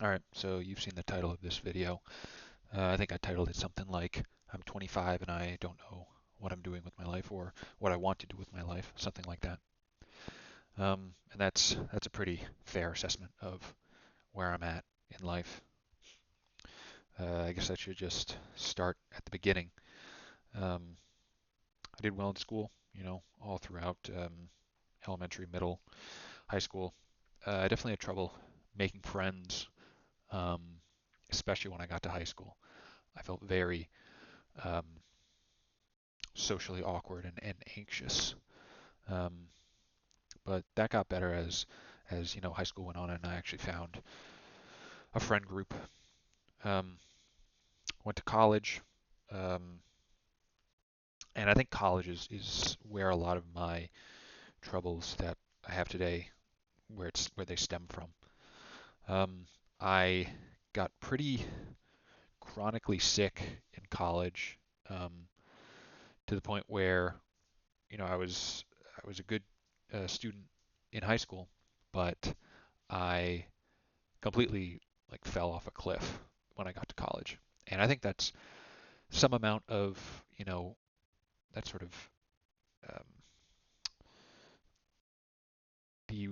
Alright, so you've seen the title of this video. I think I titled it something like, I'm 25 and I don't know what I'm doing with my life or what I want to do with my life, something like that. And that's a pretty fair assessment of where I'm at in life. I guess I should just start at the beginning. Um, I did well in school, all throughout elementary, middle, high school. I definitely had trouble making friends, um, especially when I got to high school. I felt very um, socially awkward and anxious. Um, but that got better as high school went on, and I actually found a friend group. Um, Went to college, um, and I think college is where a lot of my troubles that I have today, where they stem from. Um, I got pretty chronically sick in college, um, to the point where I was a good student in high school, but I completely like fell off a cliff when I got to college. And I think that's some amount of, that sort of um, the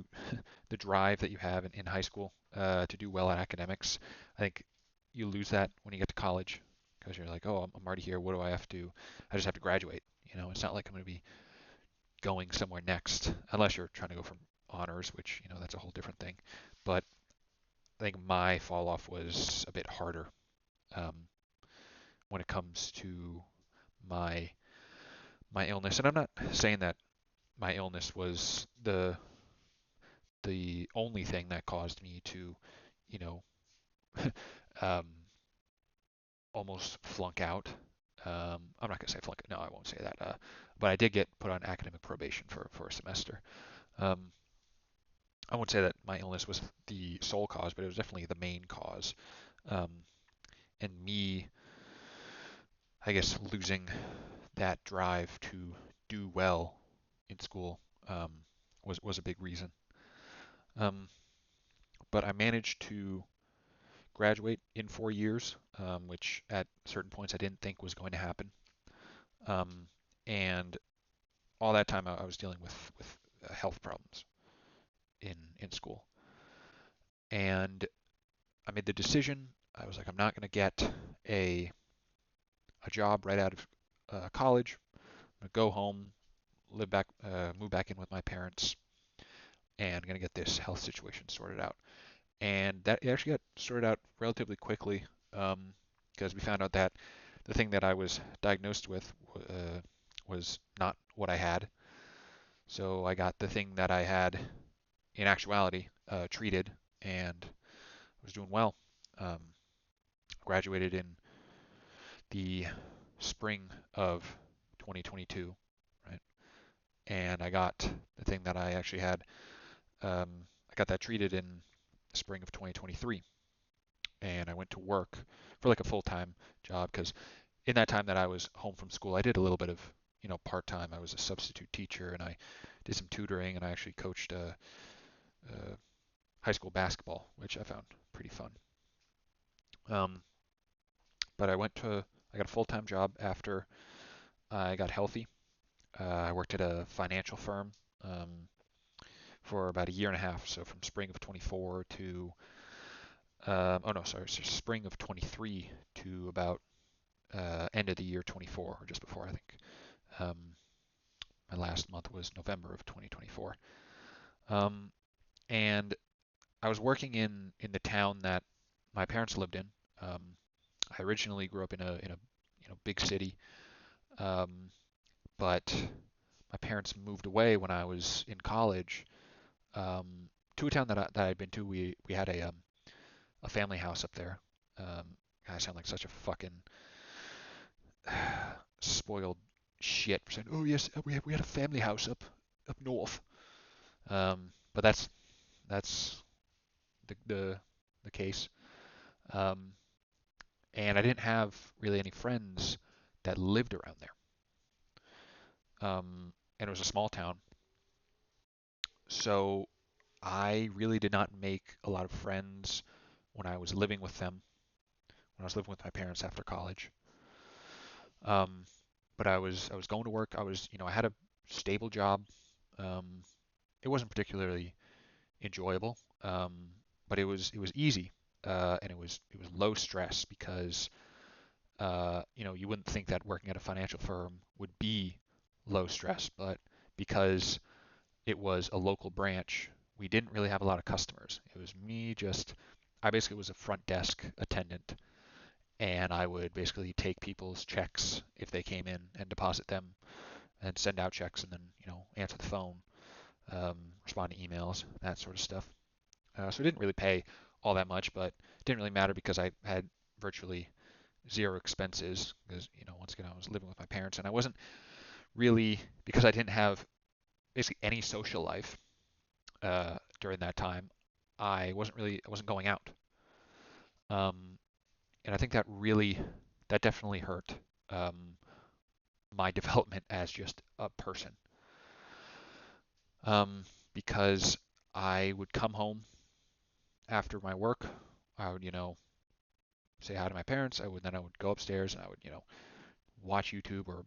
the drive that you have in high school to do well at academics. I think you lose that when you get to college because you're like, oh, I'm already here. What do I have to? I just have to graduate. It's not like I'm going to be going somewhere next unless you're trying to go from honors, which that's a whole different thing. But I think my fall off was a bit harder um, when it comes to my my illness. And I'm not saying that my illness was the only thing that caused me to, you know, um, almost flunk out. I'm not gonna say flunk. No, I won't say that. But I did get put on academic probation for a semester. Um, I won't say that my illness was the sole cause, but it was definitely the main cause. Um, and me, I guess, losing that drive to do well in school was a big reason. Um, but I managed to graduate in 4 years, which at certain points I didn't think was going to happen. Um, and all that time I was dealing with health problems in school, and I made the decision. I was like, I'm not going to get a a job right out of college. I'm going to go home, move back in with my parents, and going to get this health situation sorted out. And that it actually got sorted out relatively quickly because we found out that the thing that I was diagnosed with was not what I had. So I got the thing that I had in actuality treated and was doing well. Um, Graduated in the spring of 2022, right? And I got the thing that I actually had. I got that treated in the spring of 2023, and I went to work for like a full-time job because in that time that I was home from school, I did a little bit of part-time. I was a substitute teacher, and I did some tutoring, and I actually coached high school basketball, which I found pretty fun. Um, but I got a full-time job after I got healthy. I worked at a financial firm for about a year and a half, so from spring of 24 to oh no, sorry, so spring of 23 to about end of the year 24, or just before I think. Um, my last month was November of 2024. Um, and I was working in the town that my parents lived in. Um, I originally grew up in a big city, um, but my parents moved away when I was in college to a town that I'd been to. We had a family house up there. Um, I sound like such a fucking spoiled shit for saying, "Oh yes, we had a family house up north." But that's the case. Um, and I didn't have really any friends that lived around there. And it was a small town, so I really did not make a lot of friends when I was living with them, when I was living with my parents after college. Um, but I was going to work. I had a stable job. Um, it wasn't particularly enjoyable, but it was easy, and it was low stress because you wouldn't think that working at a financial firm would be low stress, but because it was a local branch, we didn't really have a lot of customers. It was me just, I basically was a front desk attendant, and I would basically take people's checks if they came in and deposit them and send out checks and then, answer the phone, respond to emails, that sort of stuff. So it didn't really pay all that much, but it didn't really matter because I had virtually zero expenses because, once again, I was living with my parents and I wasn't really, because I didn't have basically any social life during that time, I wasn't going out. Um, and I think that definitely hurt um, my development as just a person. Um, because I would come home after my work, I would, say hi to my parents. I would go upstairs and I would, watch YouTube or,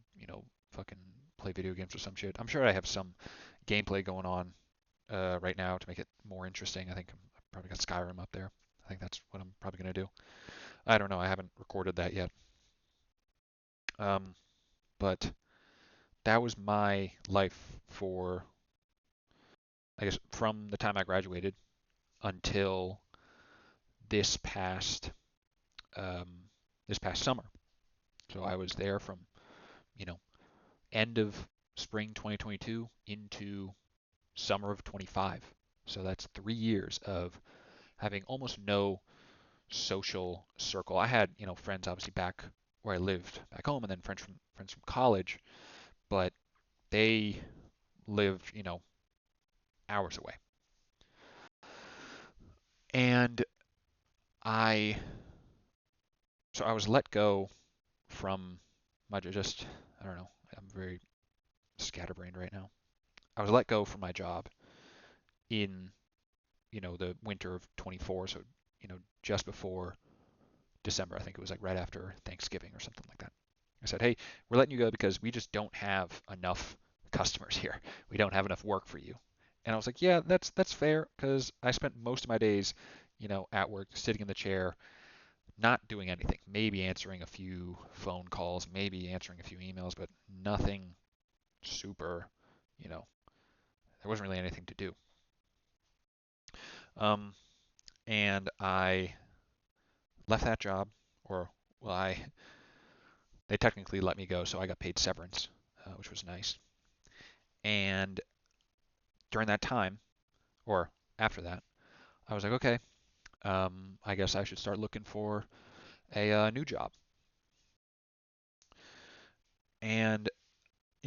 fucking play video games or some shit. I'm sure I have some gameplay going on right now to make it more interesting. I think I've probably got Skyrim up there. I think that's what I'm probably gonna do. I don't know. I haven't recorded that yet. Um, but that was my life for, I guess, from the time I graduated until this past um, this past summer. So I was there from, you know, end of spring 2022 into summer of 25. So that's 3 years of having almost no social circle. I had, friends obviously back where I lived back home, and then friends from college, but they lived, hours away. And I, so I was let go from my just, I don't know, I'm very scatterbrained right now. I was let go from my job in, the winter of 24, so, just before December. I think it was like right after Thanksgiving or something like that. I said, hey, we're letting you go because we just don't have enough customers here. We don't have enough work for you. And I was like, yeah, that's fair because I spent most of my days, at work, sitting in the chair, not doing anything. Maybe answering a few phone calls, maybe answering a few emails, but nothing super, you know, there wasn't really anything to do. Um, and I left that job, or well, they technically let me go, so I got paid severance, which was nice. And during that time, or after that, I was like, okay, I guess I should start looking for a new job. And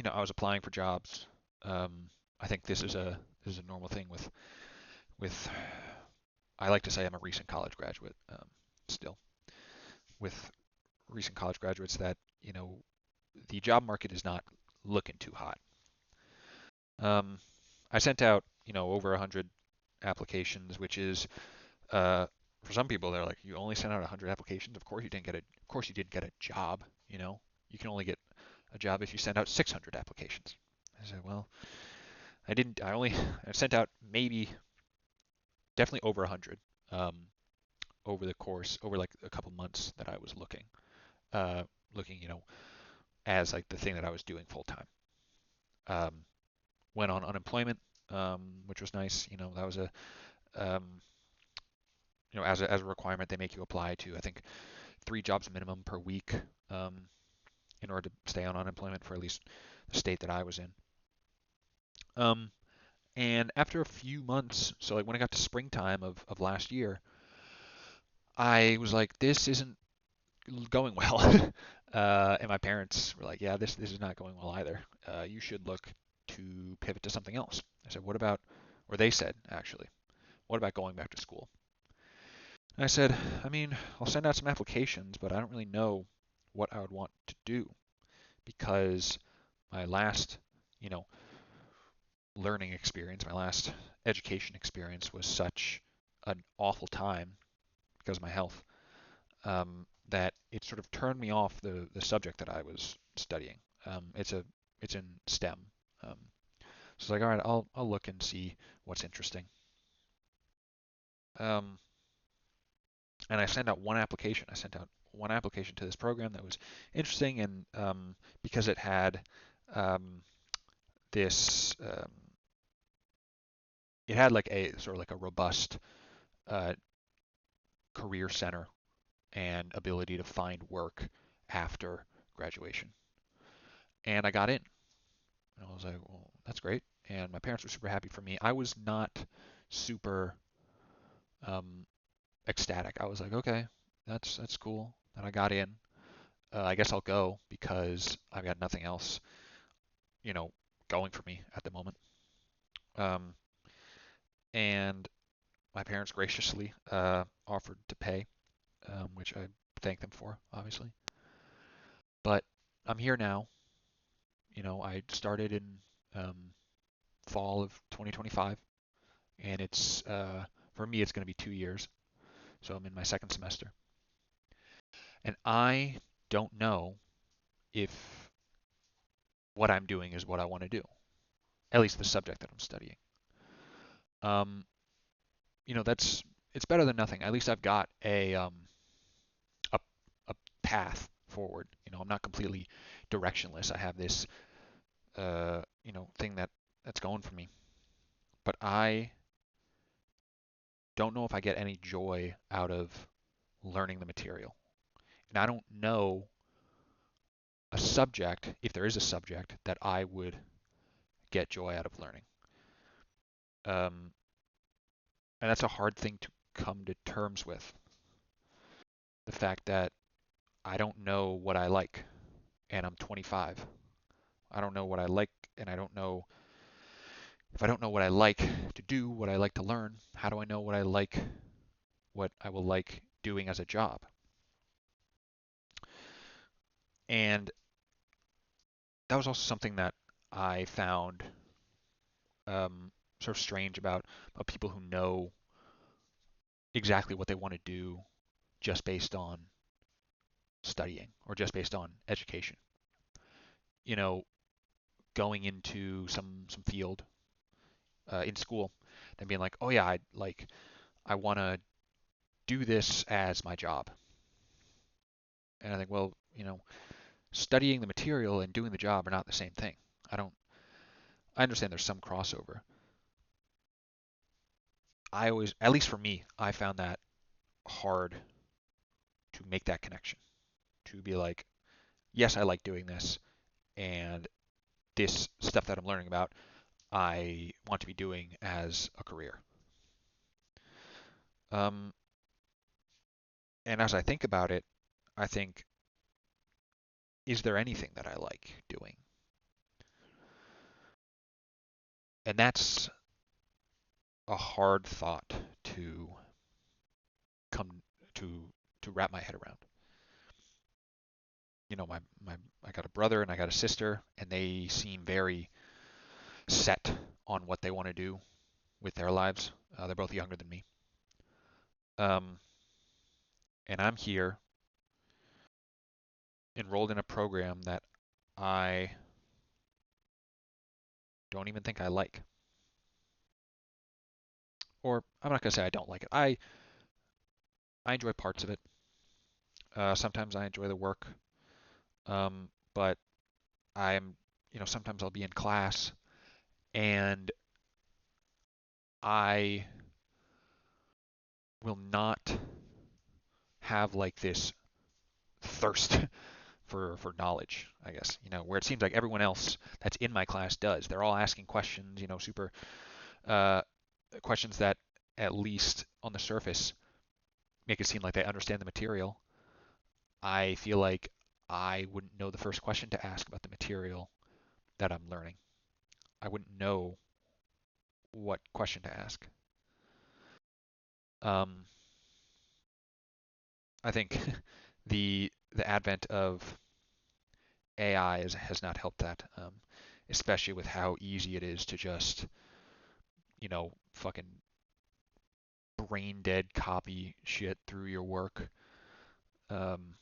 I was applying for jobs. I think this is a normal thing with I like to say I'm a recent college graduate still with recent college graduates that the job market is not looking too hot. Um, I sent out over 100 applications, which is uh, for some people they're like, you only sent out 100 applications. Of course you didn't get a job. You can only get a job if you send out 600 applications. I said, well, I didn't. I sent out maybe definitely over 100 um, over like a couple months that I was uh, looking, as like the thing that I was doing full time. Um, Went on unemployment, which was nice. That was um, as a requirement, they make you apply to, I think, 3 jobs minimum per week um, in order to stay on unemployment for at least the state that I was in. Um, and after a few months, so like when I got to springtime of last year, I was like, this isn't going well. And my parents were like, yeah, this is not going well either. You should look to pivot to something else. I said, what about, or they said actually, what about going back to school? And I said, I mean, I'll send out some applications, but I don't really know what I would want to do because my last, you know, learning experience, my last education experience was such an awful time because of my health, that it sort of turned me off the subject that I was studying. It's in STEM. Um, so it's like, all right, I'll look and see what's interesting. Um, and I sent out one application. I sent out one application to this program that was interesting, and because it had um, this, it had like a sort of like a robust uh, career center and ability to find work after graduation. And I got in. And I was like, well, that's great. And my parents were super happy for me. I was not super um, ecstatic. I was like, okay, that's cool that I got in. I guess I'll go because I've got nothing else, you know, going for me at the moment. Um, and my parents graciously offered to pay, which I thank them for, obviously. But I'm here now. I started in um, fall of 2025, and it's for me it's going to be 2 years. So I'm in my second semester, and I don't know if what I'm doing is what I want to do. At least the subject that I'm studying. Um, that's it's better than nothing. At least I've got a a path forward. I'm not completely directionless. I have this thing that's going for me. But I don't know if I get any joy out of learning the material. And I don't know a subject, if there is a subject, that I would get joy out of learning. Um, and that's a hard thing to come to terms with. The fact that I don't know what I like, and I'm 25. I don't know what I like, and I don't know if I don't know what I like to do, what I like to learn. How do I know what I will like doing as a job? And that was also something that I found sort of strange about people who know exactly what they want to do just based on studying or just based on education. You know, going into some field in school and being like, oh yeah, I want to do this as my job. And I think, well, studying the material and doing the job are not the same thing. I don't. I understand there's some crossover. I always, at least for me, I found that hard to make that connection. To be like, yes, I like doing this, and this stuff that I'm learning about, I want to be doing as a career. Um, and as I think about it, I think, is there anything that I like doing? And that's a hard thought to come to wrap my head around. My I got a brother and I got a sister, and they seem very set on what they want to do with their lives. They're both younger than me. Um, and I'm here enrolled in a program that I don't even think I like. Or I'm not going to say I don't like it. I enjoy parts of it. Sometimes I enjoy the work. But I'm, sometimes I'll be in class and I will not have like this thirst for knowledge, I guess, where it seems like everyone else that's in my class does. They're all asking questions, super uh, questions that at least on the surface make it seem like they understand the material. I feel like I wouldn't know the first question to ask about the material that I'm learning. I wouldn't know what question to ask. Um, I think the advent of AI has not helped that, especially with how easy it is to just, fucking brain dead copy shit through your work, um,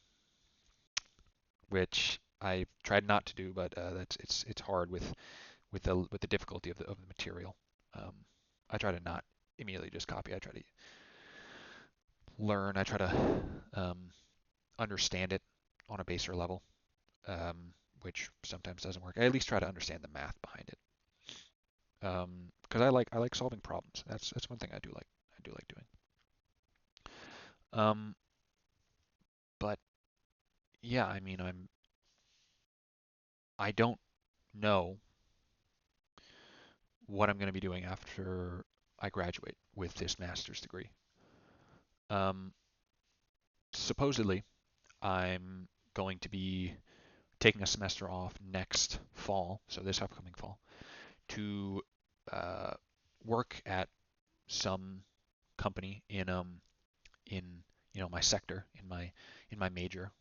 which I tried not to do, but that's it's hard with the difficulty of the material. Um, I try to not immediately just copy. I try to learn. I try to um, understand it on a baser level, which sometimes doesn't work. I at least try to understand the math behind it, because I like solving problems. That's one thing I do like doing. Um, but yeah, I mean, I don't know what I'm going to be doing after I graduate with this master's degree. Um, Supposedly, I'm going to be taking a semester off next fall, so this upcoming fall, to uh, work at some company in my sector in my major,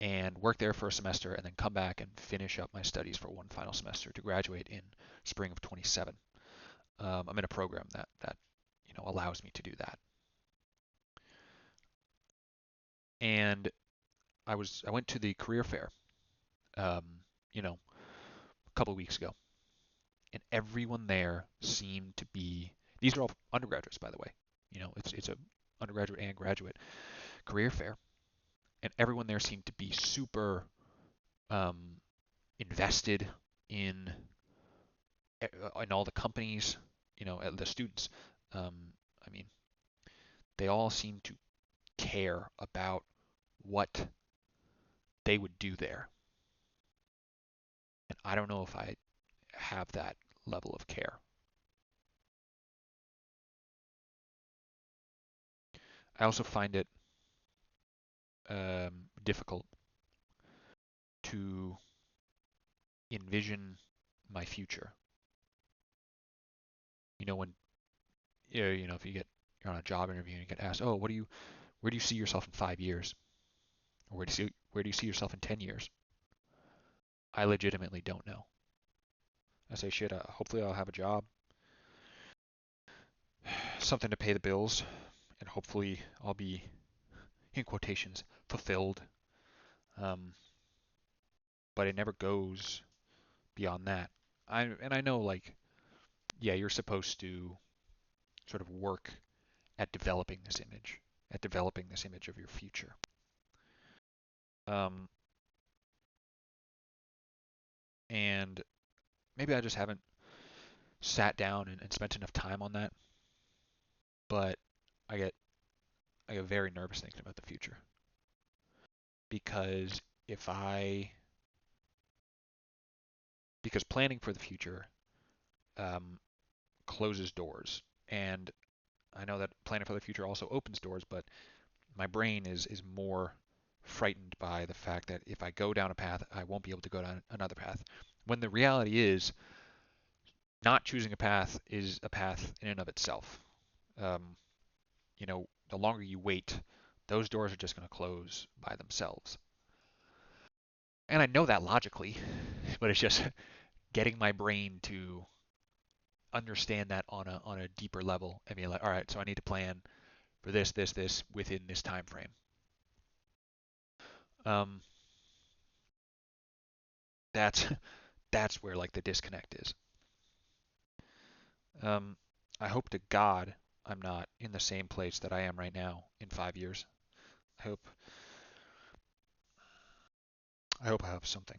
and work there for a semester, and then come back and finish up my studies for one final semester to graduate in spring of 27. I'm in a program that allows me to do that, and I went to the career fair, um, a couple of weeks ago, and everyone there seemed to be. These are all undergraduates, by the way. It's a undergraduate and graduate career fair, and everyone there seemed to be super um, invested in in all the companies. The students. Um, I mean, they all seem to care about what they would do there, and I don't know if I have that level of care. I also find it difficult to envision my future. When if you're on a job interview and you get asked, "Oh, where do you see yourself in 5 years?" Or where do you see yourself in 10 years? I legitimately don't know. I say, shit. Hopefully, I'll have a job, something to pay the bills, and hopefully, I'll be in quotations fulfilled. Um, but it never goes beyond that. I know, like, yeah, you're supposed to sort of work at developing this image of your future. Um, and maybe I just haven't sat down and spent enough time on that. But I get I get very nervous thinking about the future, because if I because planning for the future um, closes doors, and I know that planning for the future also opens doors, but my brain is more frightened by the fact that if I go down a path, I won't be able to go down another path. When the reality is, not choosing a path is a path in and of itself. Um, the longer you wait, those doors are just going to close by themselves. And I know that logically, but it's just getting my brain to understand that on a deeper level and be like, all right, so I need to plan for this within this time frame. Um, that's that's where like the disconnect is. Um, I hope to God I'm not in the same place that I am right now in 5 years. I hope I hope I have something.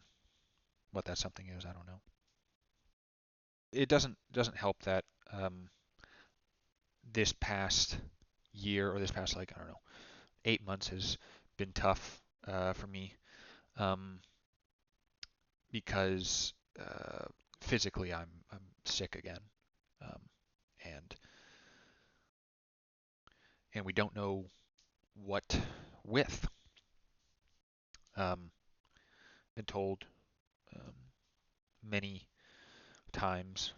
What that something is, I don't know. It doesn't help that this past year, or this past, like, I don't know, 8 months has been tough for me, um, because physically I'm sick again, um, and we don't know what with. Been told um, many times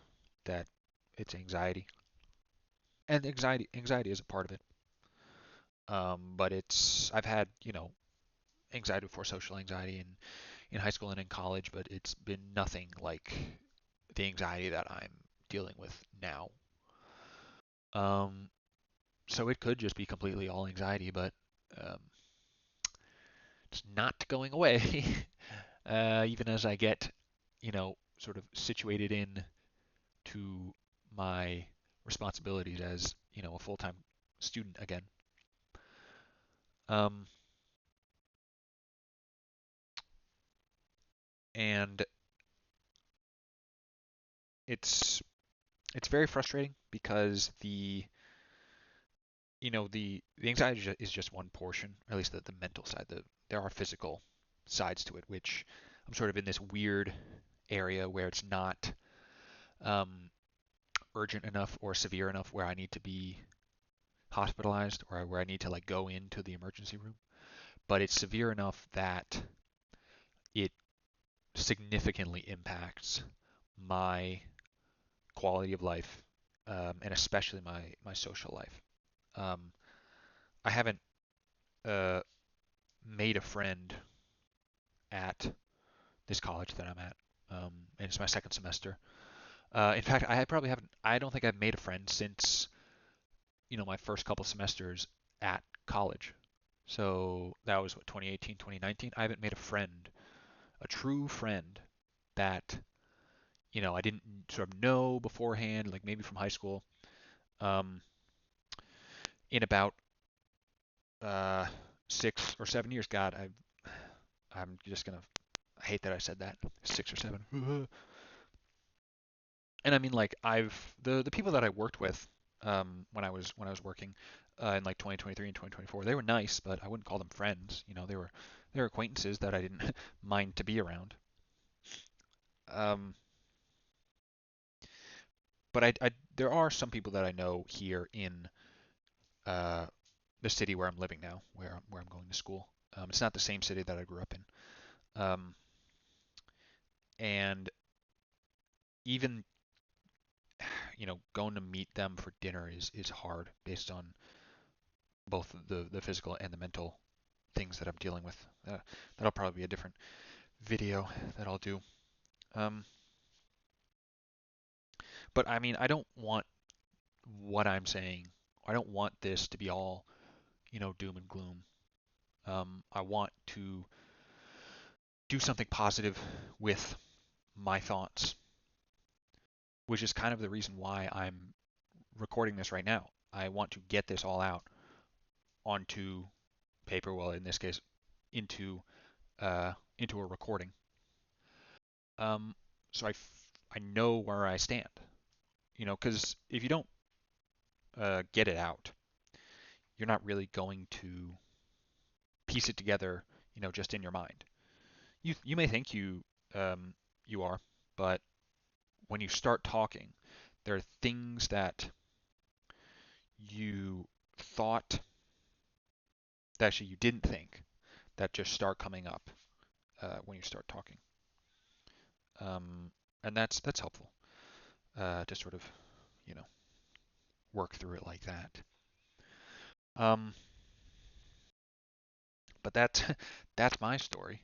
that it's anxiety, and anxiety is a part of it. But I've had anxiety before, social anxiety in high school and in college, but it's been nothing like the anxiety that I'm dealing with now. Um, So it could just be completely all anxiety, but um, it's not going away. Even as I get, sort of situated in to my responsibilities as, a full-time student again. Um, and it's it's very frustrating because the anxiety is just one portion, or at least the mental side. There are physical sides to it, which I'm sort of in this weird area where it's not um, urgent enough or severe enough where I need to be hospitalized or where I need to like go into the emergency room, but it's severe enough that it significantly impacts my quality of life, and especially my social life. Um, I haven't uh, made a friend at this college that I'm at, and it's my second semester. In fact, I probably haven't. I don't think I've made a friend since my first couple semesters at college. So that was what 2018, 2019. I haven't made a friend, a true friend that I didn't sort of know beforehand, like maybe from high school, um, in about uh, 6 or 7 years. God, I'm just gonna. I hate that I said that. 6 or 7. And I mean, like the people that I worked with when I was working in like 2023 and 2024, they were nice, but I wouldn't call them friends. They were acquaintances that I didn't mind to be around. Um, but there are some people that I know here in uh, the city where I'm living now, where I'm going to school. It's not the same city that I grew up in, and even going to meet them for dinner is hard based on both the physical and the mental things that I'm dealing with. That'll probably be a different video that I'll do. Um, but I mean, I don't want what I'm saying. I don't want this to be all, doom and gloom. I want to do something positive with my thoughts, which is kind of the reason why I'm recording this right now. I want to get this all out onto paper, well, in this case, into into a recording. So I know where I stand, because if you don't get it out, you're not really going to piece it together, just in your mind. You may think you are, but when you start talking, there are things that you thought that actually you didn't think that just start coming up when you start talking, um, and that's helpful to sort of you know work through it like that. Um, but that's that's my story.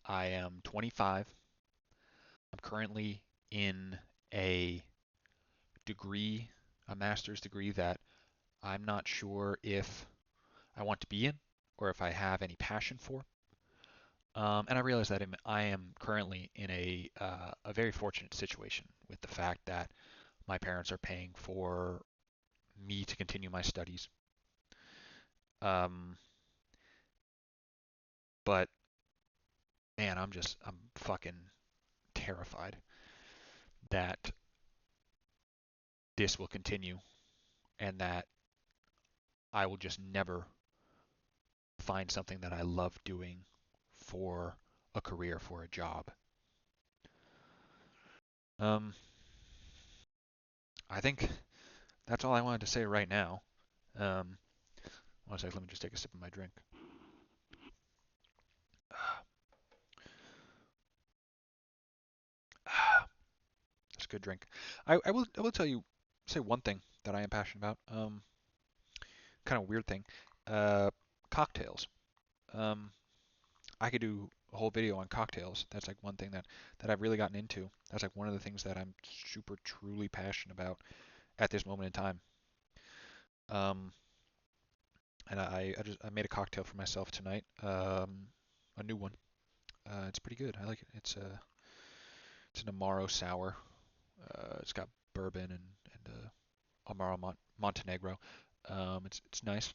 I am 25. I'm currently in a degree, a master's degree that I'm not sure if I want to be in or if I have any passion for. And I realize that I am currently in a very fortunate situation with the fact that my parents are paying for me to continue my studies. Um, but man, I'm fucking terrified that this will continue and that I will just never find something that I love doing for a career, for a job. Um, I think that's all I wanted to say right now. Um, One sec, let me just take a sip of my drink. It's a good drink. I will say one thing that I am passionate about. Kind of weird thing. Uh, Cocktails. Um, I could do a whole video on cocktails. That's like one thing that I've really gotten into. That's like one of the things that I'm super truly passionate about at this moment in time. Um, and I made a cocktail for myself tonight. A new one. It's pretty good. I like it. It's an Amaro sour. It's got bourbon and Amaro Montenegro. It's nice.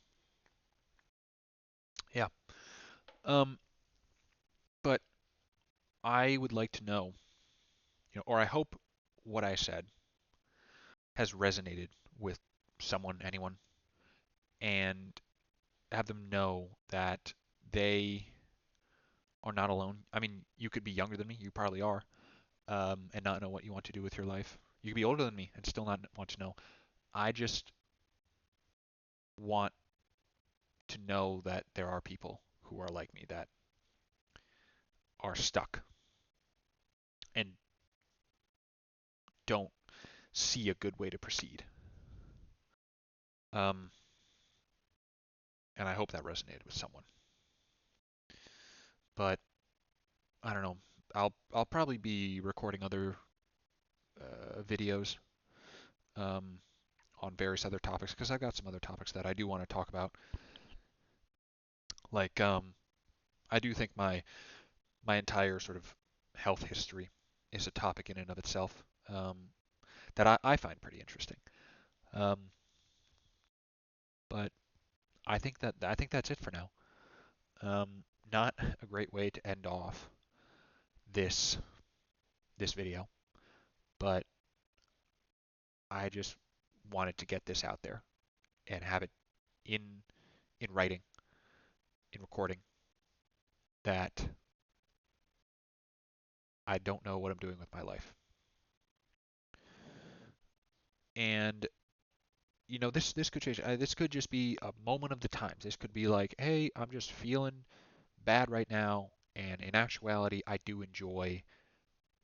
Yeah. Um, but I would like to know, or I hope what I said has resonated with someone, anyone, and have them know that they are not alone. I mean, you could be younger than me, you probably are, and not know what you want to do with your life. You could be older than me and still not want to know. I just want to know that there are people who are like me that are stuck and don't see a good way to proceed. Um, and I hope that resonated with someone. But I don't know. I'll probably be recording other videos um, on various other topics because I've got some other topics that I do want to talk about. Like I do think my entire sort of health history is a topic in and of itself that I find pretty interesting. Um, but I think that's it for now. Not a great way to end off this this video, but I just wanted to get this out there and have it in in writing, in recording, that I don't know what I'm doing with my life. And this could change. This could just be a moment of the times. This could be like, hey, I'm just feeling bad right now, and in actuality, I do enjoy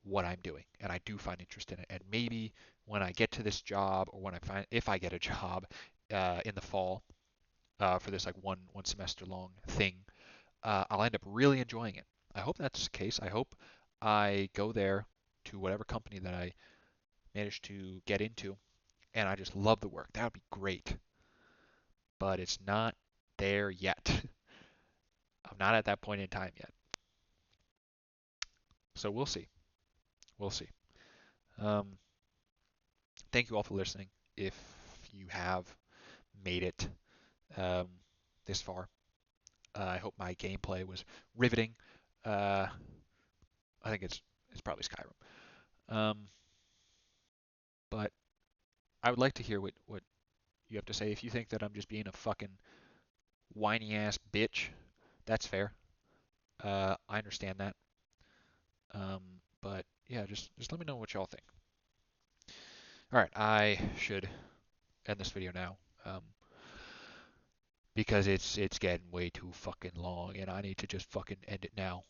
what I'm doing, and I do find interest in it. And maybe when I get to this job, or when I find if I get a job in the fall for this like one semester long thing, I'll end up really enjoying it. I hope that's the case. I hope I go there to whatever company that I manage to get into, and I just love the work. That would be great, but it's not there yet. I'm not at that point in time yet. So we'll see. We'll see. Um, Thank you all for listening. If you have made it um, this far, I hope my gameplay was riveting. Uh, I think it's probably Skyrim. But I would like to hear what you have to say. If you think that I'm just being a fucking whiny ass bitch, that's fair. I understand that. But yeah, just let me know what y'all think. All right, I should end this video now because it's getting way too fucking long, and I need to just fucking end it now.